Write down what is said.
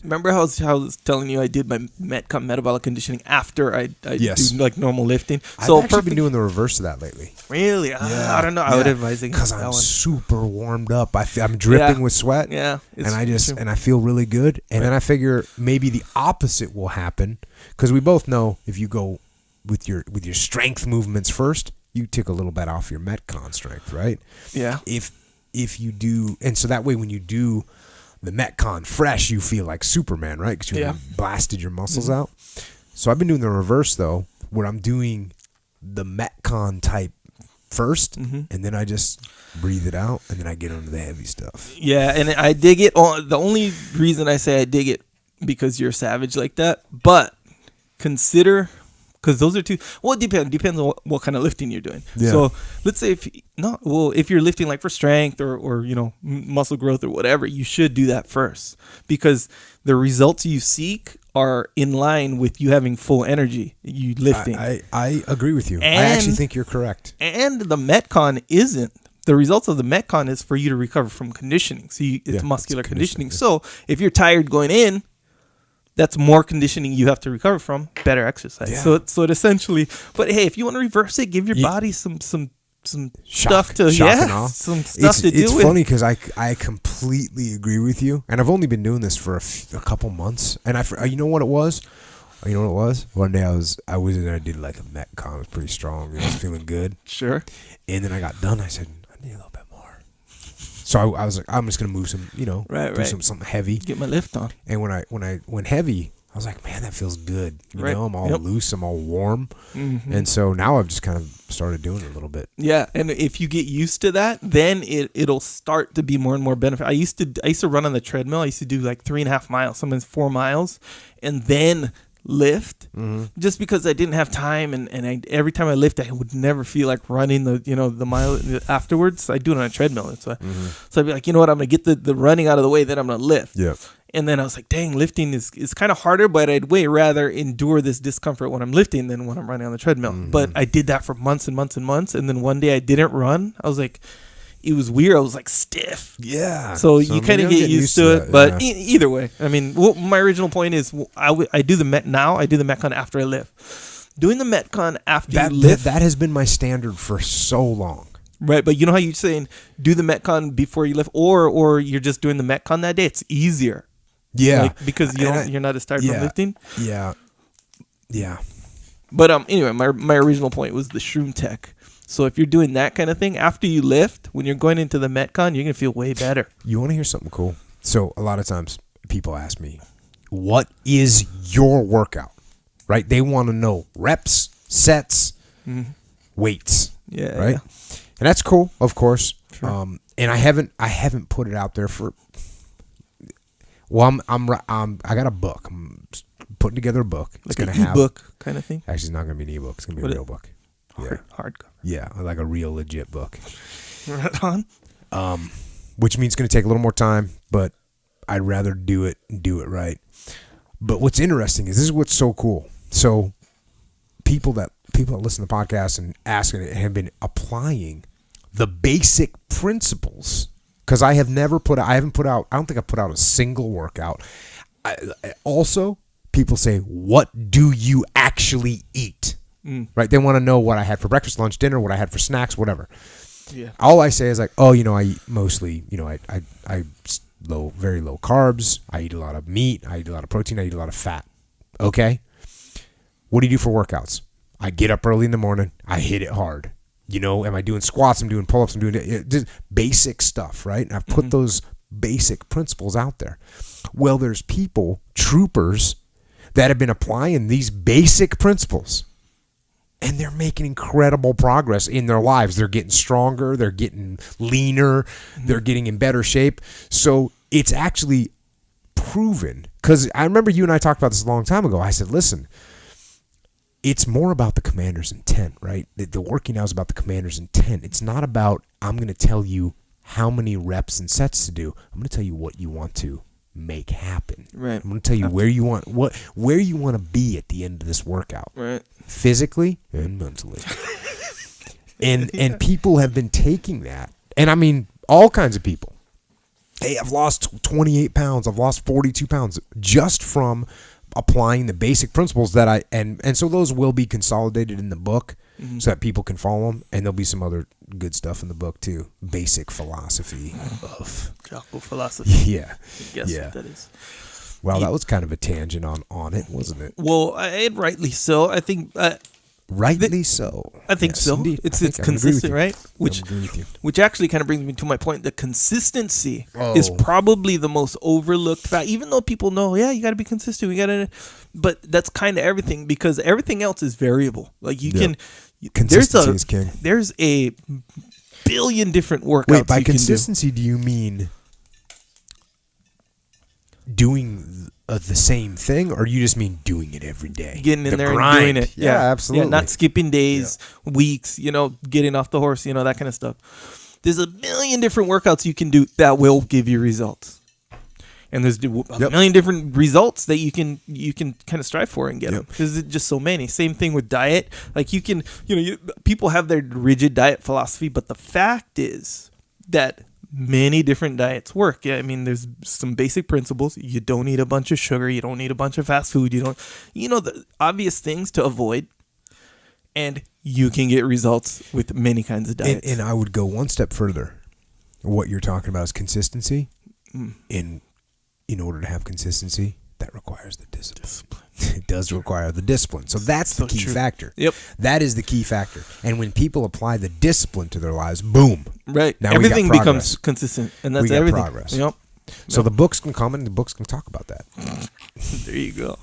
Remember how I was telling you I did my Metcon metabolic conditioning after I Yes. do like normal lifting? So I've actually been doing the reverse of that lately. Really? Yeah. I don't know. I would advise against because that I'm one. super warmed up. I'm dripping with sweat. Yeah. And I feel really good. And then I figure maybe the opposite will happen, because we both know if you go with your strength movements first, you take a little bit off your Metcon strength, right? Yeah. If you do, and so that way when you do the Metcon fresh, you feel like Superman, right? Because you blasted your muscles out. So I've been doing the reverse though, where I'm doing the Metcon type first, and then I just breathe it out, and then I get onto the heavy stuff. Yeah, and I dig it. The only reason I say I dig it because you're savage like that, but consider. Because those are two. Well, it depends on what kind of lifting you're doing. Yeah. So let's say if you're lifting like for strength or muscle growth or whatever, you should do that first, because the results you seek are in line with you having full energy. You lifting. I agree with you. I actually think you're correct. And the Metcon isn't. The results of the Metcon is for you to recover from conditioning. So it's muscular conditioning. Yeah. So if you're tired going in, that's more conditioning you have to recover from. Better exercise. Yeah. So it essentially. But hey, if you want to reverse it, give your body some stuff to some stuff to deal with. It's funny because I completely agree with you, and I've only been doing this for a couple months. And you know what it was? You know what it was? One day I did like a Metcon. It was pretty strong. I was feeling good. Sure. And then I got done. I said, I need a little bit more. So I was like, I'm just gonna move some, something heavy. Get my lift on. And when I went heavy, I was like, man, that feels good. You know, I'm all loose, I'm all warm. Mm-hmm. And so now I've just kind of started doing it a little bit. Yeah, and if you get used to that, then it'll start to be more and more benefit. I used to run on the treadmill. I used to do like 3.5 miles, sometimes 4 miles, and then lift, just because I didn't have time, and every time I lift, I would never feel like running the mile afterwards. I do it on a treadmill. So I'd be like, you know what, I'm gonna get the running out of the way, then I'm gonna lift. Yeah. And then I was like, dang, lifting is kind of harder, but I'd way rather endure this discomfort when I'm lifting than when I'm running on the treadmill. But I did that for months and months and months, and then one day I didn't run. I was like, it was weird. I was like stiff. Yeah. So you kind of get used to it. But either way, I mean, my original point is I do the Metcon after I lift. Doing the Metcon after you lift. That has been my standard for so long. Right, but you know how you're saying do the Metcon before you lift, or you're just doing the Metcon that day? It's easier. Yeah. Because you're not as tired from lifting. Yeah. Yeah. But anyway, my original point was the Shroom Tech. So if you're doing that kind of thing, after you lift, when you're going into the Metcon, you're going to feel way better. You want to hear something cool? So a lot of times people ask me, what is your workout? Right? They want to know reps, sets, weights. Yeah. Right? Yeah. And that's cool, of course. Sure. And I haven't put it out there for. Well, I got a book. I'm putting together a book. It's like an e-book kind of thing? Actually, it's not going to be an e-book. It's going to be a real book. Hardcover. Yeah, like a real legit book. Right on. Which means it's going to take a little more time, but I'd rather do it right. But what's interesting is this is what's so cool. So people that listen to the podcast and ask and have been applying the basic principles, because I don't think I've put out a single workout. Also, people say, what do you actually eat? Right? They want to know what I had for breakfast, lunch, dinner, what I had for snacks, whatever. Yeah. All I say is like, I eat mostly, I very low carbs. I eat a lot of meat. I eat a lot of protein. I eat a lot of fat. Okay. What do you do for workouts? I get up early in the morning. I hit it hard. Am I doing squats? I'm doing pull-ups. I'm doing just basic stuff, right? And I've put those basic principles out there. Well, there's troopers that have been applying these basic principles, and they're making incredible progress in their lives. They're getting stronger. They're getting leaner. They're getting in better shape. So it's actually proven. Because I remember you and I talked about this a long time ago. I said, listen, it's more about the commander's intent, right? The working out is about the commander's intent. It's not about, I'm going to tell you how many reps and sets to do. I'm going to tell you what you want to make happen. Right. I'm going to tell you where you want to be at the end of this workout. Right. Physically and mentally. And people have been taking that. And I mean, all kinds of people. Hey, I've lost 28 pounds. I've lost 42 pounds just from applying the basic principles that and so those will be consolidated in the book so that people can follow them. And there'll be some other good stuff in the book too. Basic philosophy of Jocko philosophy. Yeah. Guess what that is. Well, that was kind of a tangent on it, wasn't it? Well, and rightly so. I think rightly so. I think yes, so. Indeed. It's consistent, right? Which actually kind of brings me to my point. The consistency is probably the most overlooked fact. Even though people know, you got to be consistent. But that's kind of everything, because everything else is variable. Like you can. Consistency is king. There's a billion different workouts. Wait, by consistency, do you mean doing the same thing, or you just mean doing it every day? Getting in there and doing it. Yeah, absolutely. Yeah, not skipping days, weeks, getting off the horse, that kind of stuff. There's a million different workouts you can do that will give you results. And there's a million different results that you can kind of strive for and get them, because there's just so many. Same thing with diet. Like you can, people have their rigid diet philosophy, but the fact is that many different diets work. Yeah, I mean, there's some basic principles. You don't eat a bunch of sugar. You don't eat a bunch of fast food. You don't, the obvious things to avoid. And you can get results with many kinds of diets. And I would go one step further. What you're talking about is consistency. In order to have consistency, that requires the discipline. It does require the discipline. So that's the key factor. Yep. That is the key factor. And when people apply the discipline to their lives, boom. Right. Now everything becomes consistent. And that's everything. Progress. Yep. So the books can come and the books can talk about that. There you go.